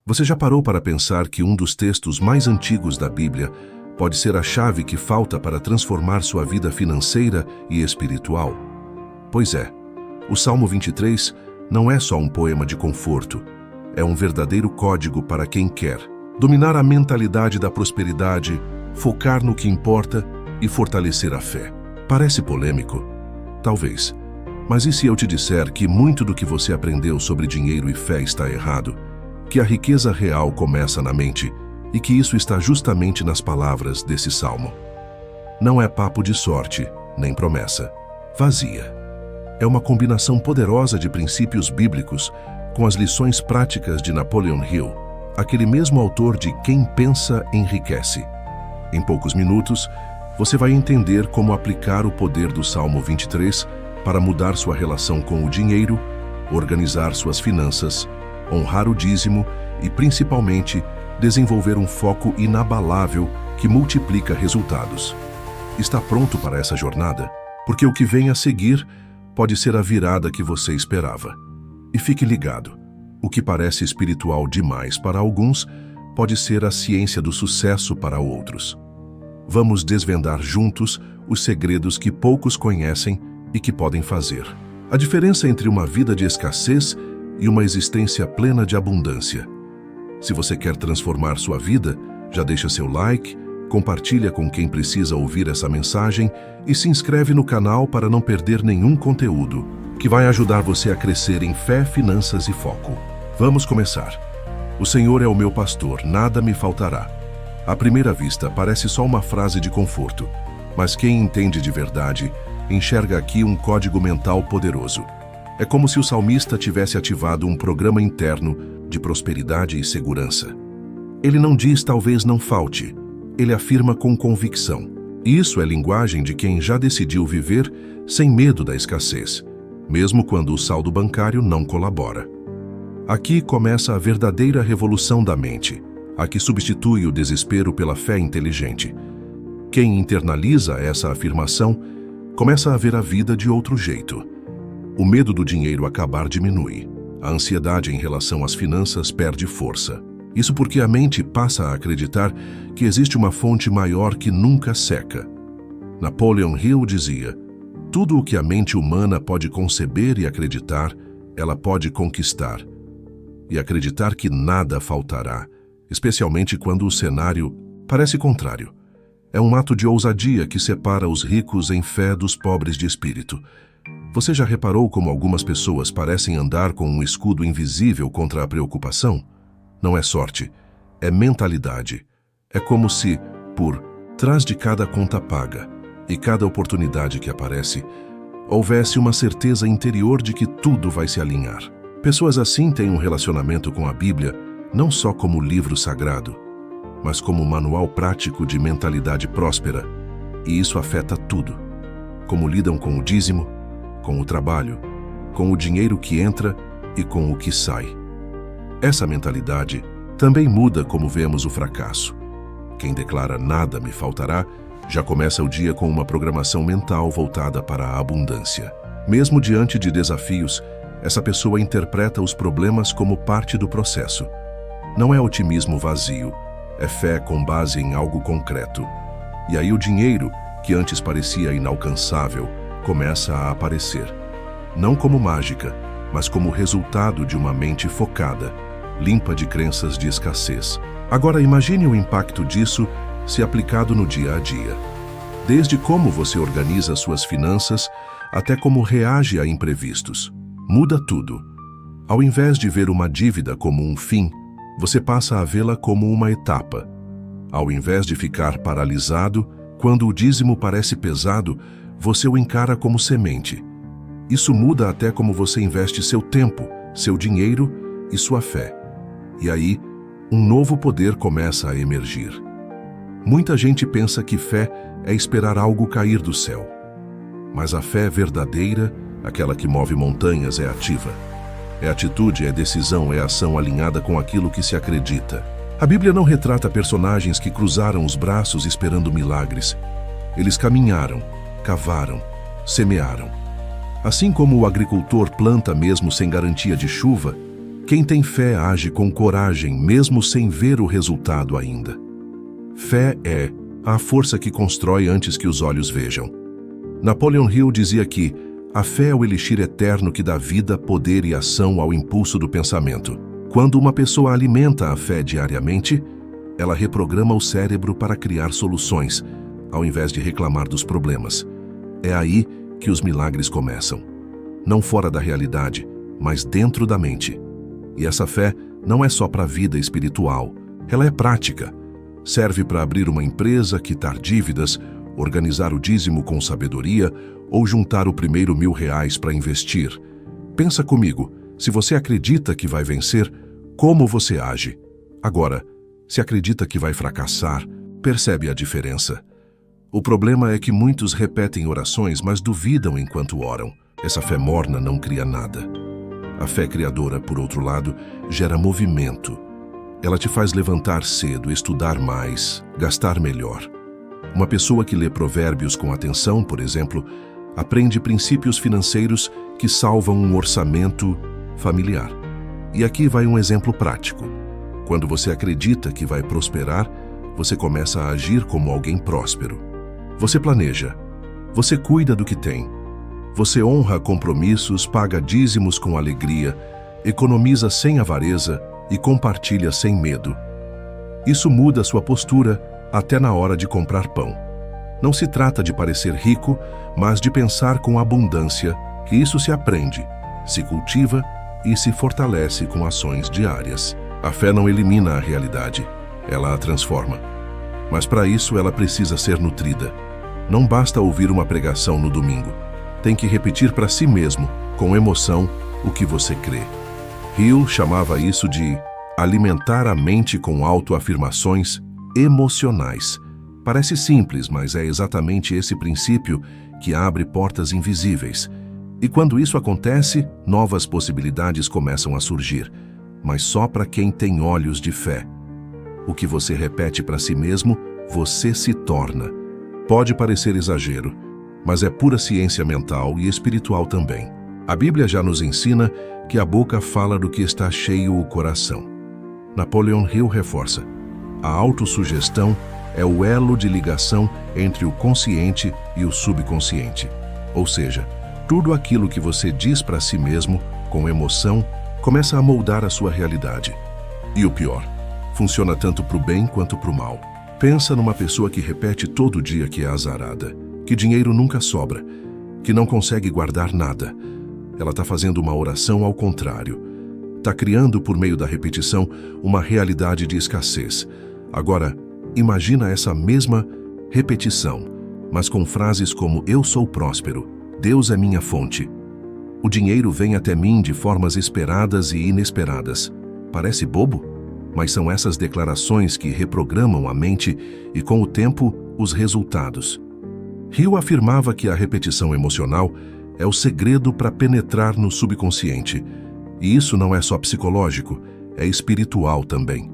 Você já parou para pensar que um dos textos mais antigos da Bíblia pode ser a chave que falta para transformar sua vida financeira e espiritual? Pois é, o Salmo 23 não é só um poema de conforto, é um verdadeiro código para quem quer dominar a mentalidade da prosperidade, focar no que importa e fortalecer a fé. Parece polêmico? Talvez. Mas e se eu te disser que muito do que você aprendeu sobre dinheiro e fé está errado? Que a riqueza real começa na mente e que isso está justamente nas palavras desse salmo. Não é papo de sorte, nem promessa. Vazia. É uma combinação poderosa de princípios bíblicos com as lições práticas de Napoleon Hill, aquele mesmo autor de Quem Pensa Enriquece. Em poucos minutos, você vai entender como aplicar o poder do Salmo 23 para mudar sua relação com o dinheiro, organizar suas finanças, honrar o dízimo e, principalmente, desenvolver um foco inabalável que multiplica resultados. Está pronto para essa jornada? Porque o que vem a seguir pode ser a virada que você esperava. E fique ligado, o que parece espiritual demais para alguns pode ser a ciência do sucesso para outros. Vamos desvendar juntos os segredos que poucos conhecem e que podem fazer a diferença entre uma vida de escassez e uma existência plena de abundância. Se você quer transformar sua vida, já deixa seu like, compartilha com quem precisa ouvir essa mensagem e se inscreve no canal para não perder nenhum conteúdo que vai ajudar você a crescer em fé, finanças e foco. Vamos começar. O Senhor é o meu pastor, nada me faltará. À primeira vista, parece só uma frase de conforto, mas quem entende de verdade enxerga aqui um código mental poderoso. É como se o salmista tivesse ativado um programa interno de prosperidade e segurança. Ele não diz talvez não falte, ele afirma com convicção. E isso é linguagem de quem já decidiu viver sem medo da escassez, mesmo quando o saldo bancário não colabora. Aqui começa a verdadeira revolução da mente, a que substitui o desespero pela fé inteligente. Quem internaliza essa afirmação começa a ver a vida de outro jeito. O medo do dinheiro acabar diminui. A ansiedade em relação às finanças perde força. Isso porque a mente passa a acreditar que existe uma fonte maior que nunca seca. Napoleon Hill dizia: tudo o que a mente humana pode conceber e acreditar, ela pode conquistar. E acreditar que nada faltará, especialmente quando o cenário parece contrário. É um ato de ousadia que separa os ricos em fé dos pobres de espírito. Você já reparou como algumas pessoas parecem andar com um escudo invisível contra a preocupação? Não é sorte, é mentalidade. É como se, por trás de cada conta paga e cada oportunidade que aparece, houvesse uma certeza interior de que tudo vai se alinhar. Pessoas assim têm um relacionamento com a Bíblia não só como livro sagrado, mas como manual prático de mentalidade próspera, e isso afeta tudo. Como lidam com o dízimo, com o trabalho, com o dinheiro que entra e com o que sai. Essa mentalidade também muda como vemos o fracasso. Quem declara nada me faltará, já começa o dia com uma programação mental voltada para a abundância. Mesmo diante de desafios, essa pessoa interpreta os problemas como parte do processo. Não é otimismo vazio, é fé com base em algo concreto. E aí o dinheiro, que antes parecia inalcançável, começa a aparecer. Não como mágica, mas como resultado de uma mente focada, limpa de crenças de escassez. Agora imagine o impacto disso se aplicado no dia a dia. Desde como você organiza suas finanças até como reage a imprevistos. Muda tudo. Ao invés de ver uma dívida como um fim, você passa a vê-la como uma etapa. Ao invés de ficar paralisado, quando o dízimo parece pesado, você o encara como semente. Isso muda até como você investe seu tempo, seu dinheiro e sua fé. E aí, um novo poder começa a emergir. Muita gente pensa que fé é esperar algo cair do céu. Mas a fé verdadeira, aquela que move montanhas, é ativa. É atitude, é decisão, é ação alinhada com aquilo que se acredita. A Bíblia não retrata personagens que cruzaram os braços esperando milagres. Eles caminharam, cavaram, semearam. Assim como o agricultor planta mesmo sem garantia de chuva, Quem tem fé age com coragem, mesmo sem ver o resultado ainda. Fé é a força que constrói antes que os olhos vejam. Napoleon Hill dizia que a fé é o elixir eterno que dá vida, poder e ação ao impulso do pensamento. Quando uma pessoa alimenta a fé diariamente, ela reprograma o cérebro para criar soluções, ao invés de reclamar dos problemas. É aí que os milagres começam. Não fora da realidade, mas dentro da mente. E essa fé não é só para a vida espiritual, ela é prática. Serve para abrir uma empresa, quitar dívidas, organizar o dízimo com sabedoria ou juntar o primeiro R$ 1.000 para investir. Pensa comigo, se você acredita que vai vencer, como você age? Agora, se acredita que vai fracassar, percebe a diferença. O problema é que muitos repetem orações, mas duvidam enquanto oram. Essa fé morna não cria nada. A fé criadora, por outro lado, gera movimento. Ela te faz levantar cedo, estudar mais, gastar melhor. Uma pessoa que lê provérbios com atenção, por exemplo, aprende princípios financeiros que salvam um orçamento familiar. E aqui vai um exemplo prático. Quando você acredita que vai prosperar, você começa a agir como alguém próspero. Você planeja, você cuida do que tem, você honra compromissos, paga dízimos com alegria, economiza sem avareza e compartilha sem medo. Isso muda sua postura até na hora de comprar pão. Não se trata de parecer rico, mas de pensar com abundância, que isso se aprende, se cultiva e se fortalece com ações diárias. A fé não elimina a realidade, ela a transforma. Mas para isso ela precisa ser nutrida. Não basta ouvir uma pregação no domingo. Tem que repetir para si mesmo, com emoção, o que você crê. Hill chamava isso de alimentar a mente com autoafirmações emocionais. Parece simples, mas é exatamente esse princípio que abre portas invisíveis. E quando isso acontece, novas possibilidades começam a surgir, mas só para quem tem olhos de fé. O que você repete para si mesmo, você se torna. Pode parecer exagero, mas é pura ciência mental e espiritual também. A Bíblia já nos ensina que a boca fala do que está cheio o coração. Napoleon Hill reforça: a autossugestão é o elo de ligação entre o consciente e o subconsciente. Ou seja, tudo aquilo que você diz para si mesmo, com emoção, começa a moldar a sua realidade. E o pior, funciona tanto para o bem quanto para o mal. Pensa numa pessoa que repete todo dia que é azarada, que dinheiro nunca sobra, que não consegue guardar nada. Ela está fazendo uma oração ao contrário. Está criando, por meio da repetição, uma realidade de escassez. Agora, imagina essa mesma repetição, mas com frases como "eu sou próspero", "Deus é minha fonte", "o dinheiro vem até mim de formas esperadas e inesperadas". Parece bobo? Mas são essas declarações que reprogramam a mente e, com o tempo, os resultados. Hill afirmava que a repetição emocional é o segredo para penetrar no subconsciente. E isso não é só psicológico, é espiritual também.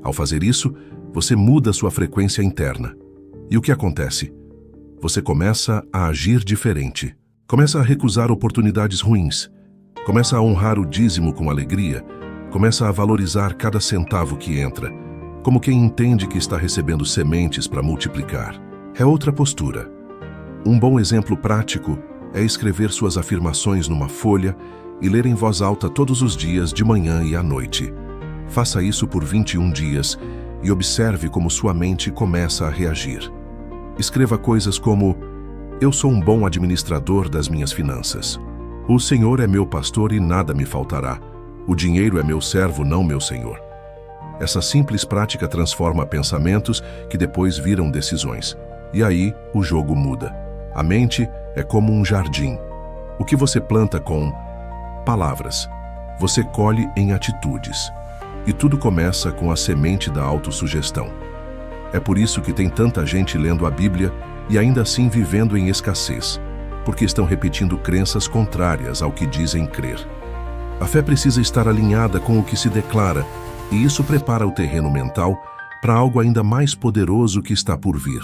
Ao fazer isso, você muda sua frequência interna. E o que acontece? Você começa a agir diferente. Começa a recusar oportunidades ruins. Começa a honrar o dízimo com alegria. Começa a valorizar cada centavo que entra, como quem entende que está recebendo sementes para multiplicar. É outra postura. Um bom exemplo prático é escrever suas afirmações numa folha e ler em voz alta todos os dias, de manhã e à noite. Faça isso por 21 dias e observe como sua mente começa a reagir. Escreva coisas como: "Eu sou um bom administrador das minhas finanças. O Senhor é meu pastor e nada me faltará. O dinheiro é meu servo, não meu senhor." Essa simples prática transforma pensamentos que depois viram decisões. E aí, o jogo muda. A mente é como um jardim. O que você planta com palavras, você colhe em atitudes. E tudo começa com a semente da autossugestão. É por isso que tem tanta gente lendo a Bíblia e ainda assim vivendo em escassez, porque estão repetindo crenças contrárias ao que dizem crer. A fé precisa estar alinhada com o que se declara, e isso prepara o terreno mental para algo ainda mais poderoso que está por vir.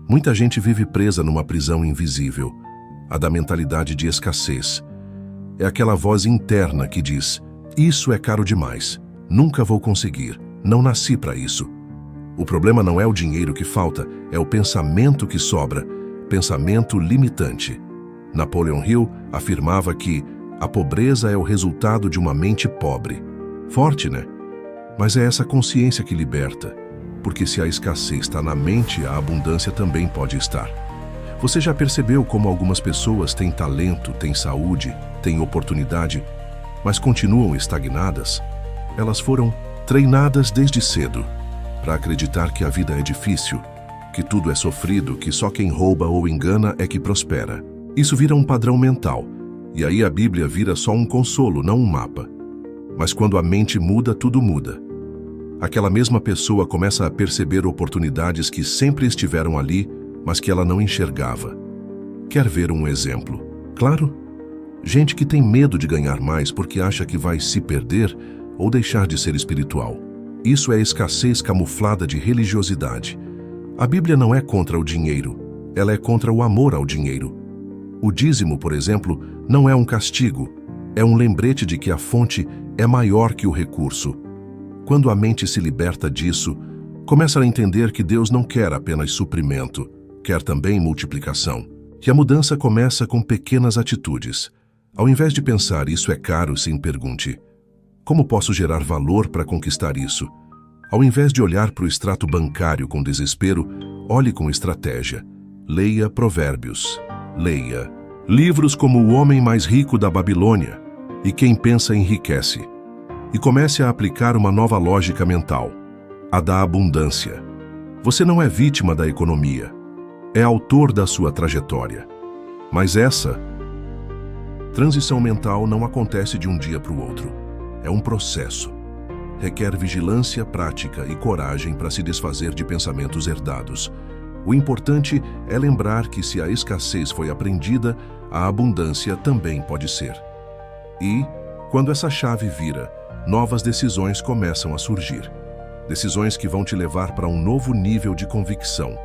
Muita gente vive presa numa prisão invisível, a da mentalidade de escassez. É aquela voz interna que diz: Isso é caro demais. Nunca vou conseguir. Não nasci para isso. O problema não é o dinheiro que falta, é o pensamento que sobra, pensamento limitante. Napoleon Hill afirmava que a pobreza é o resultado de uma mente pobre. Forte, né? Mas é essa consciência que liberta, porque se a escassez está na mente, a abundância também pode estar. Você já percebeu como algumas pessoas têm talento, têm saúde, têm oportunidade, mas continuam estagnadas? Elas foram treinadas desde cedo para acreditar que a vida é difícil, que tudo é sofrido, que só quem rouba ou engana é que prospera. Isso vira um padrão mental, e aí a Bíblia vira só um consolo, não um mapa. Mas quando a mente muda, tudo muda. Aquela mesma pessoa começa a perceber oportunidades que sempre estiveram ali, mas que ela não enxergava. Quer ver um exemplo? Claro, gente que tem medo de ganhar mais porque acha que vai se perder ou deixar de ser espiritual. Isso é escassez camuflada de religiosidade. A Bíblia não é contra o dinheiro, ela é contra o amor ao dinheiro. O dízimo, por exemplo, não é um castigo, é um lembrete de que a fonte é maior que o recurso. Quando a mente se liberta disso, começa a entender que Deus não quer apenas suprimento, quer também multiplicação. E a mudança começa com pequenas atitudes. Ao invés de pensar isso é caro, se pergunte: como posso gerar valor para conquistar isso? Ao invés de olhar para o extrato bancário com desespero, olhe com estratégia. Leia Provérbios. Leia livros como O Homem Mais Rico da Babilônia e Quem Pensa Enriquece. E comece a aplicar uma nova lógica mental, a da abundância. Você não é vítima da economia, é autor da sua trajetória. Mas essa transição mental não acontece de um dia para o outro. É um processo. Requer vigilância, prática e coragem para se desfazer de pensamentos herdados. O importante é lembrar que se a escassez foi aprendida, a abundância também pode ser. E, quando essa chave vira, novas decisões começam a surgir. Decisões que vão te levar para um novo nível de convicção.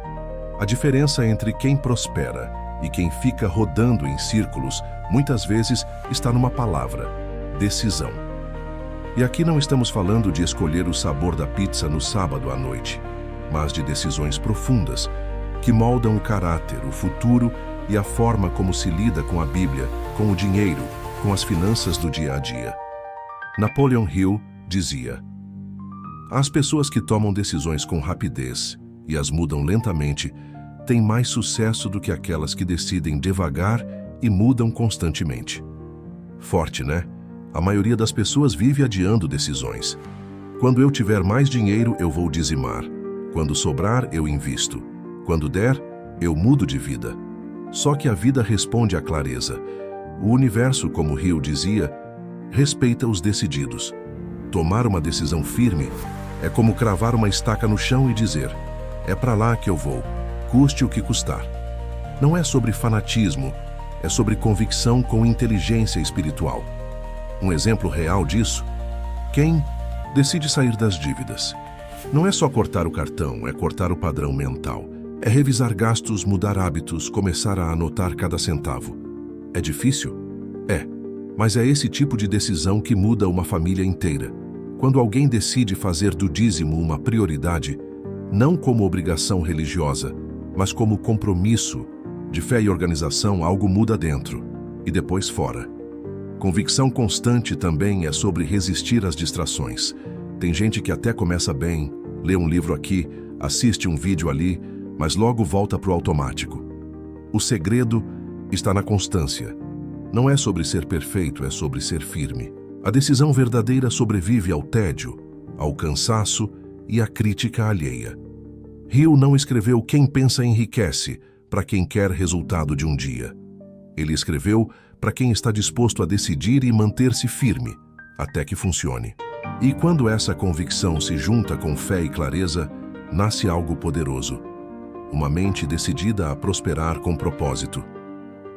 A diferença entre quem prospera e quem fica rodando em círculos, muitas vezes, está numa palavra: decisão. E aqui não estamos falando de escolher o sabor da pizza no sábado à noite, mas de decisões profundas, que moldam o caráter, o futuro e a forma como se lida com a Bíblia, com o dinheiro, com as finanças do dia a dia. Napoleon Hill dizia: as pessoas que tomam decisões com rapidez e as mudam lentamente têm mais sucesso do que aquelas que decidem devagar e mudam constantemente. Forte, né? A maioria das pessoas vive adiando decisões. Quando eu tiver mais dinheiro, eu vou dizimar. Quando sobrar, eu invisto. Quando der, eu mudo de vida. Só que a vida responde à clareza. O universo, como Hill dizia, respeita os decididos. Tomar uma decisão firme é como cravar uma estaca no chão e dizer: é para lá que eu vou, custe o que custar. Não é sobre fanatismo, é sobre convicção com inteligência espiritual. Um exemplo real disso: quem decide sair das dívidas. Não é só cortar o cartão, é cortar o padrão mental. É revisar gastos, mudar hábitos, começar a anotar cada centavo. É difícil? É. Mas é esse tipo de decisão que muda uma família inteira. Quando alguém decide fazer do dízimo uma prioridade, não como obrigação religiosa, mas como compromisso de fé e organização, algo muda dentro e depois fora. Convicção constante também é sobre resistir às distrações. Tem gente que até começa bem, lê um livro aqui, assiste um vídeo ali, mas logo volta para o automático. O segredo está na constância. Não é sobre ser perfeito, é sobre ser firme. A decisão verdadeira sobrevive ao tédio, ao cansaço e à crítica alheia. Hill não escreveu Quem Pensa Enriquece para quem quer resultado de um dia. Ele escreveu para quem está disposto a decidir e manter-se firme, até que funcione. E quando essa convicção se junta com fé e clareza, nasce algo poderoso. Uma mente decidida a prosperar com propósito.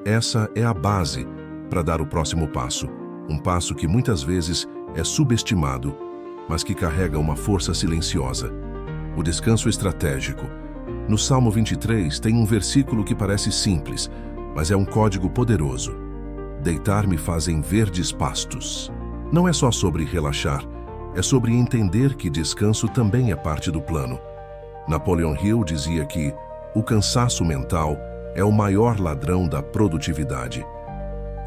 Essa é a base para dar o próximo passo. Um passo que muitas vezes é subestimado, mas que carrega uma força silenciosa. O descanso estratégico. No Salmo 23 tem um versículo que parece simples, mas é um código poderoso. Deitar-me faz em verdes pastos. Não é só sobre relaxar, é sobre entender que descanso também é parte do plano. Napoleon Hill dizia que o cansaço mental é o maior ladrão da produtividade.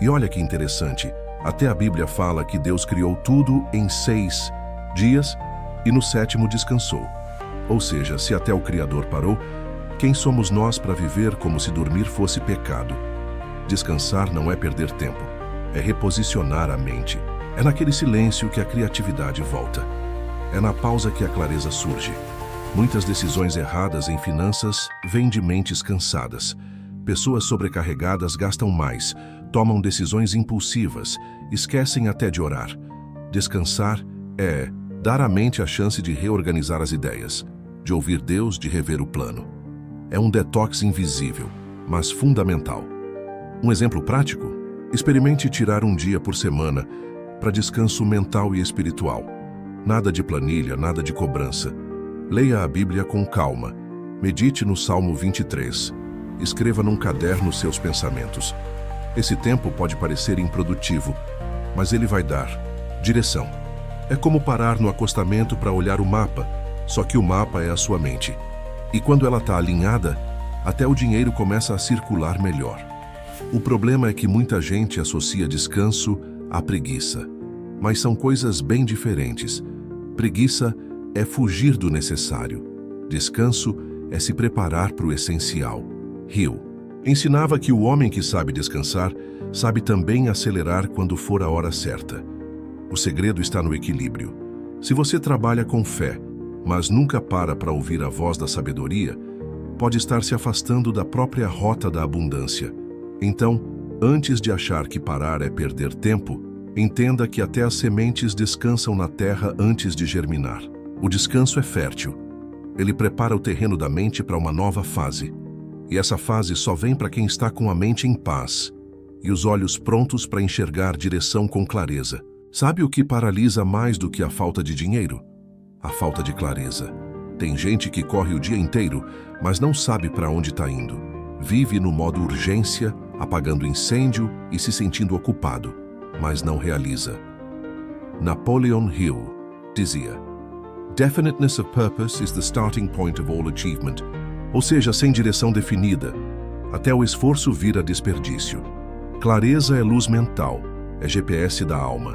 E olha que interessante, até a Bíblia fala que Deus criou tudo em 6 dias e no 7º descansou. Ou seja, se até o Criador parou, quem somos nós para viver como se dormir fosse pecado? Descansar não é perder tempo, é reposicionar a mente. É naquele silêncio que a criatividade volta. É na pausa que a clareza surge. Muitas decisões erradas em finanças vêm de mentes cansadas. Pessoas sobrecarregadas gastam mais, tomam decisões impulsivas, esquecem até de orar. Descansar é dar à mente a chance de reorganizar as ideias, de ouvir Deus, de rever o plano. É um detox invisível, mas fundamental. Um exemplo prático? Experimente tirar um dia por semana para descanso mental e espiritual. Nada de planilha, nada de cobrança. Leia a Bíblia com calma. Medite no Salmo 23. Escreva num caderno seus pensamentos. Esse tempo pode parecer improdutivo, mas ele vai dar direção. É como parar no acostamento para olhar o mapa, só que o mapa é a sua mente. E quando ela está alinhada, até o dinheiro começa a circular melhor. O problema é que muita gente associa descanso à preguiça. Mas são coisas bem diferentes. Preguiça é fugir do necessário. Descanso é se preparar para o essencial. Hill ensinava que o homem que sabe descansar sabe também acelerar quando for a hora certa. O segredo está no equilíbrio. Se você trabalha com fé, mas nunca para ouvir a voz da sabedoria, pode estar se afastando da própria rota da abundância. Então, antes de achar que parar é perder tempo, entenda que até as sementes descansam na terra antes de germinar. O descanso é fértil. Ele prepara o terreno da mente para uma nova fase. E essa fase só vem para quem está com a mente em paz e os olhos prontos para enxergar direção com clareza. Sabe o que paralisa mais do que a falta de dinheiro? A falta de clareza. Tem gente que corre o dia inteiro, mas não sabe para onde está indo. Vive no modo urgência, apagando incêndio e se sentindo ocupado, mas não realiza. Napoleon Hill dizia: "Definiteness of purpose is the starting point of all achievement." Ou seja, sem direção definida, até o esforço vira desperdício. Clareza é luz mental, é GPS da alma.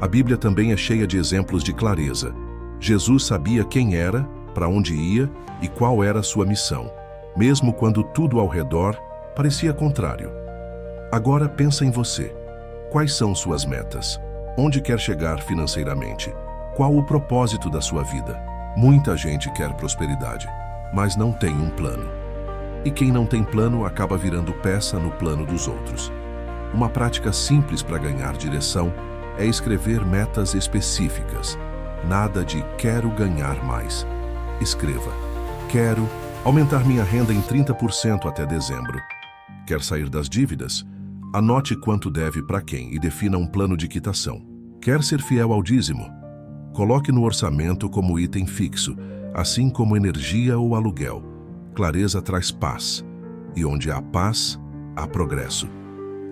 A Bíblia também é cheia de exemplos de clareza. Jesus sabia quem era, para onde ia e qual era a sua missão, mesmo quando tudo ao redor parecia contrário. Agora pensa em você. Quais são suas metas? Onde quer chegar financeiramente? Qual o propósito da sua vida? Muita gente quer prosperidade, mas não tem um plano. E quem não tem plano acaba virando peça no plano dos outros. Uma prática simples para ganhar direção é escrever metas específicas. Nada de quero ganhar mais. Escreva: quero aumentar minha renda em 30% até dezembro. Quer sair das dívidas? Anote quanto deve para quem e defina um plano de quitação. Quer ser fiel ao dízimo? Coloque no orçamento como item fixo, assim como energia ou aluguel. Clareza traz paz, e onde há paz, há progresso.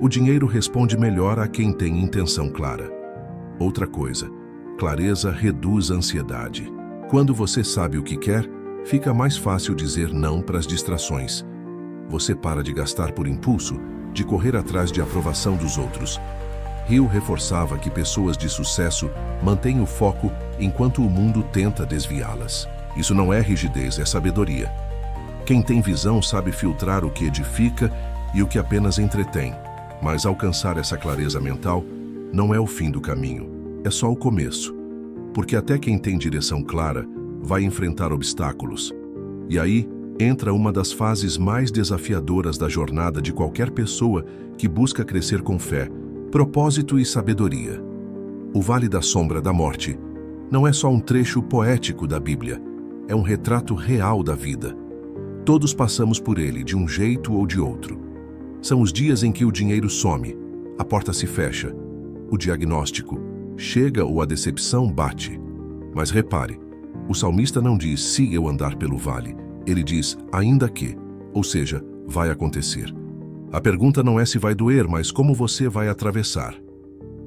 O dinheiro responde melhor a quem tem intenção clara. Outra coisa, clareza reduz a ansiedade. Quando você sabe o que quer, fica mais fácil dizer não para as distrações. Você para de gastar por impulso, de correr atrás de aprovação dos outros. Hill reforçava que pessoas de sucesso mantêm o foco enquanto o mundo tenta desviá-las. Isso não é rigidez, é sabedoria. Quem tem visão sabe filtrar o que edifica e o que apenas entretém. Mas alcançar essa clareza mental não é o fim do caminho, é só o começo. Porque até quem tem direção clara vai enfrentar obstáculos. E aí entra uma das fases mais desafiadoras da jornada de qualquer pessoa que busca crescer com fé, propósito e sabedoria. O Vale da Sombra da Morte não é só um trecho poético da Bíblia, é um retrato real da vida. Todos passamos por ele, de um jeito ou de outro. São os dias em que o dinheiro some, a porta se fecha, o diagnóstico chega ou a decepção bate. Mas repare, o salmista não diz se eu andar pelo vale, ele diz ainda que, ou seja, vai acontecer. A pergunta não é se vai doer, mas como você vai atravessar.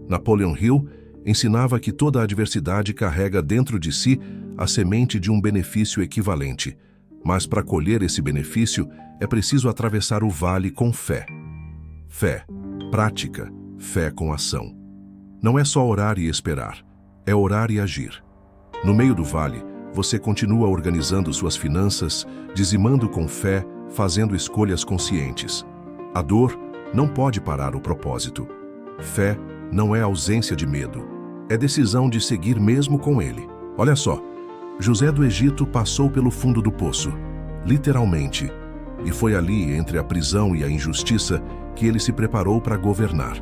Napoleon Hill ensinava que toda adversidade carrega dentro de si a semente de um benefício equivalente. Mas para colher esse benefício, é preciso atravessar o vale com fé. Fé, prática, fé com ação. Não é só orar e esperar, é orar e agir. No meio do vale, você continua organizando suas finanças, dizimando com fé, fazendo escolhas conscientes. A dor não pode parar o propósito. Fé não é ausência de medo, é decisão de seguir mesmo com ele. Olha só, José do Egito passou pelo fundo do poço, literalmente, e foi ali, entre a prisão e a injustiça, que ele se preparou para governar.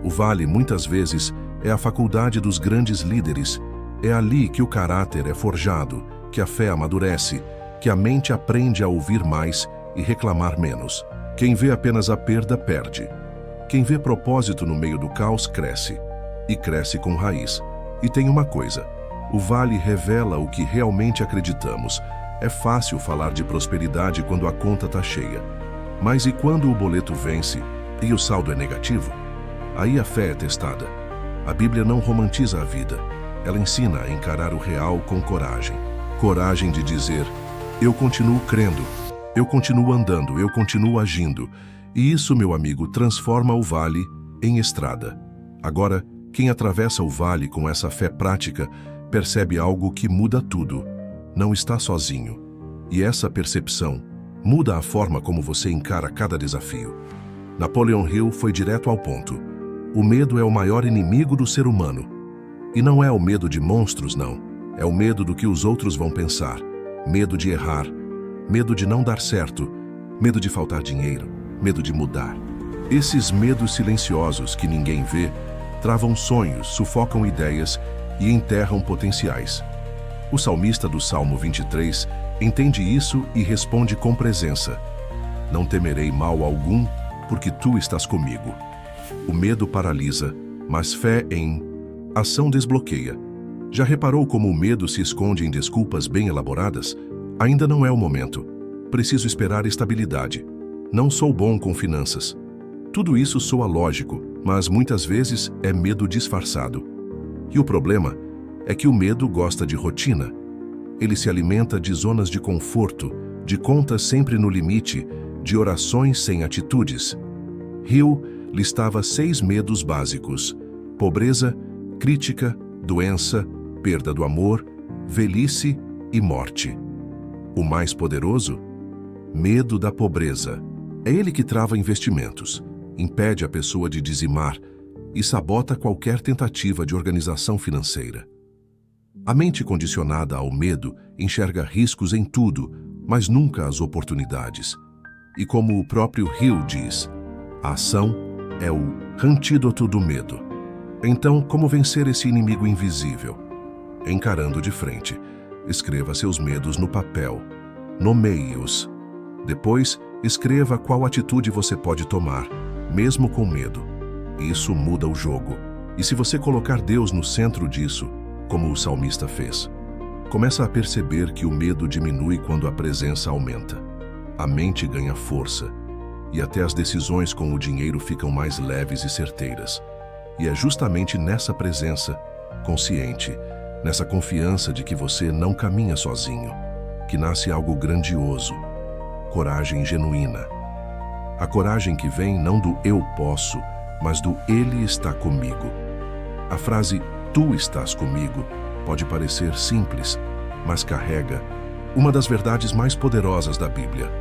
O vale, muitas vezes, é a faculdade dos grandes líderes. É ali que o caráter é forjado, que a fé amadurece, que a mente aprende a ouvir mais e reclamar menos. Quem vê apenas a perda, perde. Quem vê propósito no meio do caos, cresce. E cresce com raiz. E tem uma coisa, o vale revela o que realmente acreditamos. É fácil falar de prosperidade quando a conta está cheia. Mas e quando o boleto vence e o saldo é negativo? Aí a fé é testada. A Bíblia não romantiza a vida. Ela ensina a encarar o real com coragem. Coragem de dizer, eu continuo crendo, eu continuo andando, eu continuo agindo. E isso, meu amigo, transforma o vale em estrada. Agora, quem atravessa o vale com essa fé prática, percebe algo que muda tudo. Não está sozinho. E essa percepção muda a forma como você encara cada desafio. Napoleon Hill foi direto ao ponto. O medo é o maior inimigo do ser humano. E não é o medo de monstros, não. É o medo do que os outros vão pensar. Medo de errar. Medo de não dar certo. Medo de faltar dinheiro. Medo de mudar. Esses medos silenciosos que ninguém vê travam sonhos, sufocam ideias e enterram potenciais. O salmista do Salmo 23 entende isso e responde com presença. Não temerei mal algum, porque tu estás comigo. O medo paralisa, mas fé em ação desbloqueia. Já reparou como o medo se esconde em desculpas bem elaboradas? Ainda não é o momento. Preciso esperar estabilidade. Não sou bom com finanças. Tudo isso soa lógico, mas muitas vezes é medo disfarçado. E o problema é que o medo gosta de rotina. Ele se alimenta de zonas de conforto, de contas sempre no limite, de orações sem atitudes. Hill listava 6 medos básicos: pobreza, crítica, doença, perda do amor, velhice e morte. O mais poderoso? Medo da pobreza. É ele que trava investimentos, impede a pessoa de dizimar e sabota qualquer tentativa de organização financeira. A mente condicionada ao medo enxerga riscos em tudo, mas nunca as oportunidades. E como o próprio Hill diz, a ação é o antídoto do medo. Então, como vencer esse inimigo invisível? Encarando de frente. Escreva seus medos no papel. Nomeie-os. Depois, escreva qual atitude você pode tomar, mesmo com medo. Isso muda o jogo. E se você colocar Deus no centro disso, como o salmista fez, começa a perceber que o medo diminui quando a presença aumenta. A mente ganha força, e até as decisões com o dinheiro ficam mais leves e certeiras. E é justamente nessa presença, consciente, nessa confiança de que você não caminha sozinho, que nasce algo grandioso, coragem genuína. A coragem que vem não do eu posso, mas do Ele está comigo. A frase tu estás comigo pode parecer simples, mas carrega uma das verdades mais poderosas da Bíblia.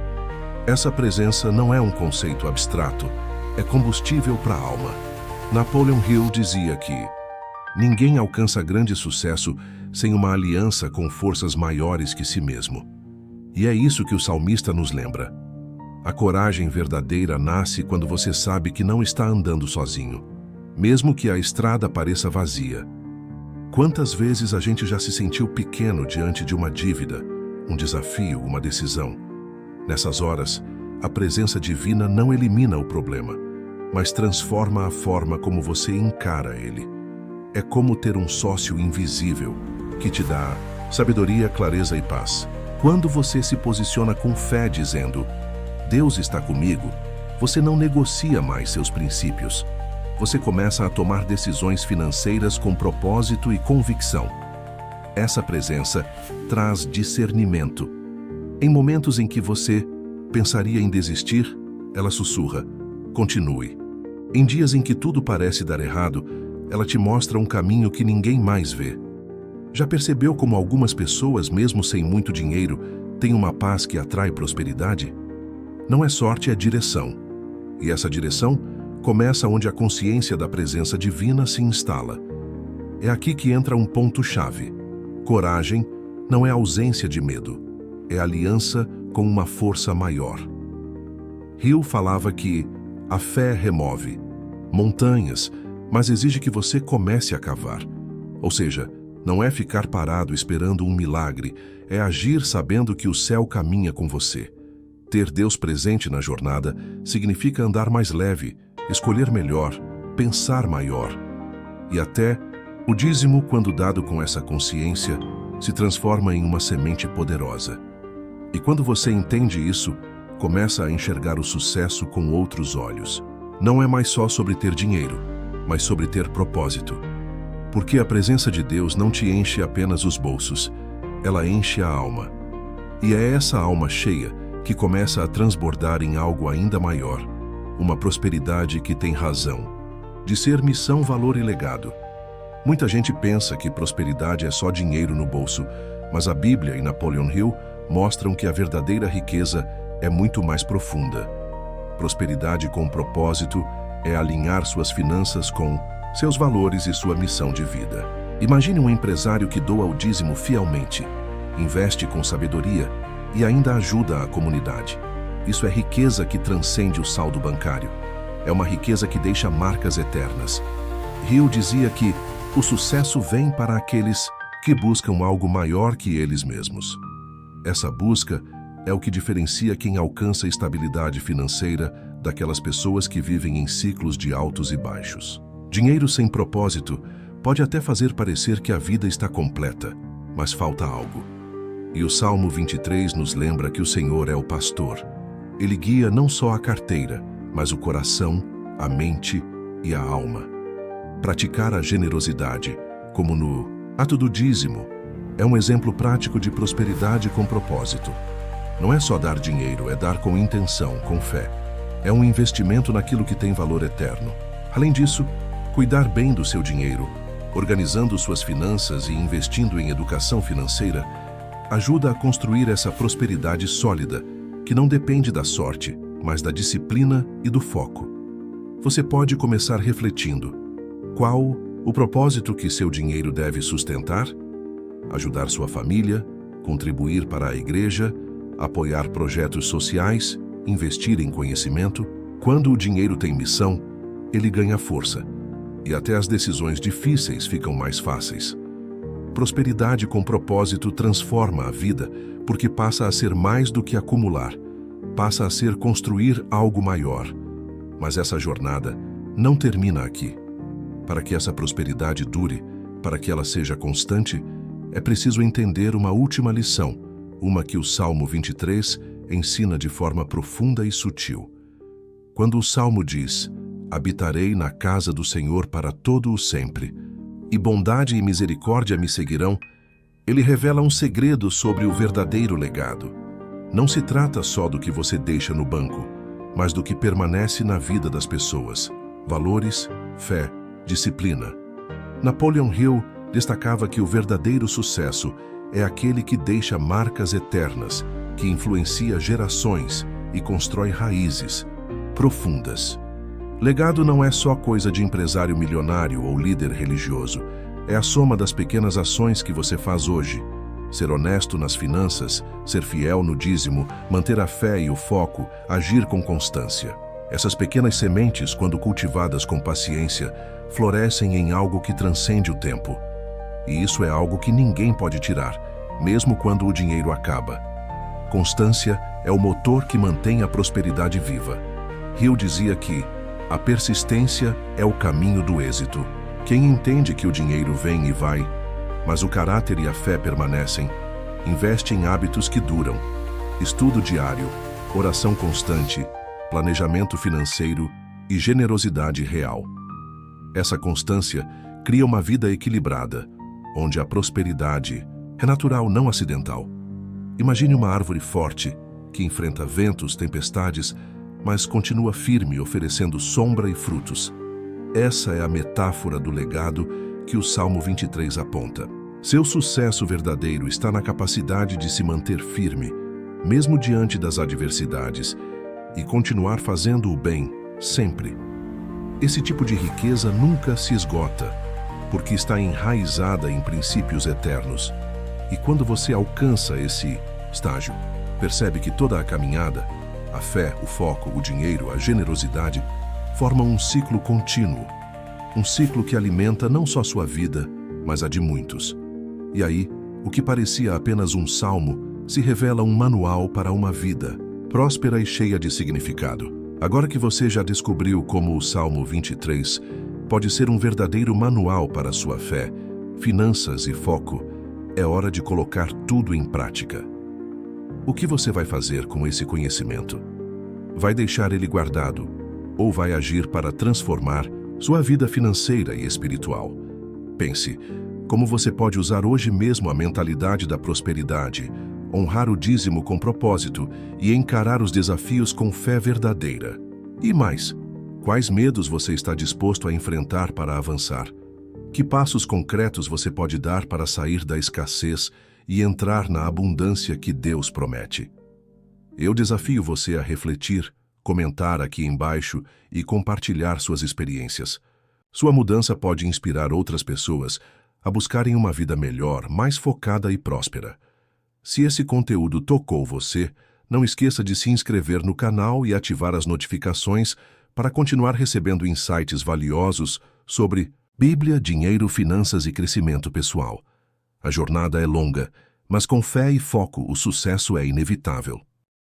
Essa presença não é um conceito abstrato, é combustível para a alma. Napoleon Hill dizia que ninguém alcança grande sucesso sem uma aliança com forças maiores que si mesmo. E é isso que o salmista nos lembra. A coragem verdadeira nasce quando você sabe que não está andando sozinho, mesmo que a estrada pareça vazia. Quantas vezes a gente já se sentiu pequeno diante de uma dívida, um desafio, uma decisão? Nessas horas, a presença divina não elimina o problema, mas transforma a forma como você encara ele. É como ter um sócio invisível que te dá sabedoria, clareza e paz. Quando você se posiciona com fé dizendo, Deus está comigo, você não negocia mais seus princípios. você começa a tomar decisões financeiras com propósito e convicção. Essa presença traz discernimento. Em momentos em que você pensaria em desistir, ela sussurra: continue. Em dias em que tudo parece dar errado, ela te mostra um caminho que ninguém mais vê. Já percebeu como algumas pessoas, mesmo sem muito dinheiro, têm uma paz que atrai prosperidade? Não é sorte, é direção. E essa direção começa onde a consciência da presença divina se instala. É aqui que entra um ponto-chave. Coragem não é ausência de medo, é aliança com uma força maior. Hill falava que a fé remove montanhas, mas exige que você comece a cavar. Ou seja, não é ficar parado esperando um milagre, é agir sabendo que o céu caminha com você. Ter Deus presente na jornada significa andar mais leve, escolher melhor, pensar maior. E até o dízimo, quando dado com essa consciência, se transforma em uma semente poderosa. E quando você entende isso, começa a enxergar o sucesso com outros olhos. Não é mais só sobre ter dinheiro, mas sobre ter propósito. Porque a presença de Deus não te enche apenas os bolsos, ela enche a alma. E é essa alma cheia que começa a transbordar em algo ainda maior, uma prosperidade que tem razão, de ser missão, valor e legado. Muita gente pensa que prosperidade é só dinheiro no bolso, mas a Bíblia e Napoleon Hill mostram que a verdadeira riqueza é muito mais profunda. Prosperidade com propósito é alinhar suas finanças com seus valores e sua missão de vida. Imagine um empresário que doa o dízimo fielmente, investe com sabedoria e ainda ajuda a comunidade. Isso é riqueza que transcende o saldo bancário. É uma riqueza que deixa marcas eternas. Hill dizia que o sucesso vem para aqueles que buscam algo maior que eles mesmos. Essa busca é o que diferencia quem alcança estabilidade financeira daquelas pessoas que vivem em ciclos de altos e baixos. Dinheiro sem propósito pode até fazer parecer que a vida está completa, mas falta algo. E o Salmo 23 nos lembra que o Senhor é o pastor. Ele guia não só a carteira, mas o coração, a mente e a alma. Praticar a generosidade, como no ato do dízimo, é um exemplo prático de prosperidade com propósito. Não é só dar dinheiro, é dar com intenção, com fé. É um investimento naquilo que tem valor eterno. Além disso, cuidar bem do seu dinheiro, organizando suas finanças e investindo em educação financeira, ajuda a construir essa prosperidade sólida, que não depende da sorte, mas da disciplina e do foco. Você pode começar refletindo: qual o propósito que seu dinheiro deve sustentar? Ajudar sua família, contribuir para a igreja, apoiar projetos sociais, investir em conhecimento. Quando o dinheiro tem missão, ele ganha força, e até as decisões difíceis ficam mais fáceis. Prosperidade com propósito transforma a vida, porque passa a ser mais do que acumular, passa a ser construir algo maior. Mas essa jornada não termina aqui. Para que essa prosperidade dure, para que ela seja constante, é preciso entender uma última lição, uma que o Salmo 23 ensina de forma profunda e sutil. Quando o Salmo diz: habitarei na casa do Senhor para todo o sempre, e bondade e misericórdia me seguirão, ele revela um segredo sobre o verdadeiro legado. Não se trata só do que você deixa no banco, mas do que permanece na vida das pessoas: valores, fé, disciplina. Napoleon Hill destacava que o verdadeiro sucesso é aquele que deixa marcas eternas, que influencia gerações e constrói raízes profundas. Legado não é só coisa de empresário milionário ou líder religioso. É a soma das pequenas ações que você faz hoje. Ser honesto nas finanças, ser fiel no dízimo, manter a fé e o foco, agir com constância. Essas pequenas sementes, quando cultivadas com paciência, florescem em algo que transcende o tempo. E isso é algo que ninguém pode tirar, mesmo quando o dinheiro acaba. Constância é o motor que mantém a prosperidade viva. Hill dizia que a persistência é o caminho do êxito. Quem entende que o dinheiro vem e vai, mas o caráter e a fé permanecem, investe em hábitos que duram. Estudo diário, oração constante, planejamento financeiro e generosidade real. Essa constância cria uma vida equilibrada, onde a prosperidade é natural, não acidental. Imagine uma árvore forte que enfrenta ventos, tempestades, mas continua firme, oferecendo sombra e frutos. Essa é a metáfora do legado que o Salmo 23 aponta. Seu sucesso verdadeiro está na capacidade de se manter firme, mesmo diante das adversidades, e continuar fazendo o bem, sempre. Esse tipo de riqueza nunca se esgota, porque está enraizada em princípios eternos. E quando você alcança esse estágio, percebe que toda a caminhada, a fé, o foco, o dinheiro, a generosidade, formam um ciclo contínuo. Um ciclo que alimenta não só sua vida, mas a de muitos. E aí, o que parecia apenas um salmo se revela um manual para uma vida, próspera e cheia de significado. Agora que você já descobriu como o Salmo 23 pode ser um verdadeiro manual para a sua fé, finanças e foco, é hora de colocar tudo em prática. O que você vai fazer com esse conhecimento? Vai deixar ele guardado ou vai agir para transformar sua vida financeira e espiritual? Pense, como você pode usar hoje mesmo a mentalidade da prosperidade, honrar o dízimo com propósito e encarar os desafios com fé verdadeira. E mais, quais medos você está disposto a enfrentar para avançar? Que passos concretos você pode dar para sair da escassez e entrar na abundância que Deus promete? Eu desafio você a refletir, comentar aqui embaixo e compartilhar suas experiências. Sua mudança pode inspirar outras pessoas a buscarem uma vida melhor, mais focada e próspera. Se esse conteúdo tocou você, não esqueça de se inscrever no canal e ativar as notificações para continuar recebendo insights valiosos sobre Bíblia, dinheiro, finanças e crescimento pessoal. A jornada é longa, mas com fé e foco o sucesso é inevitável.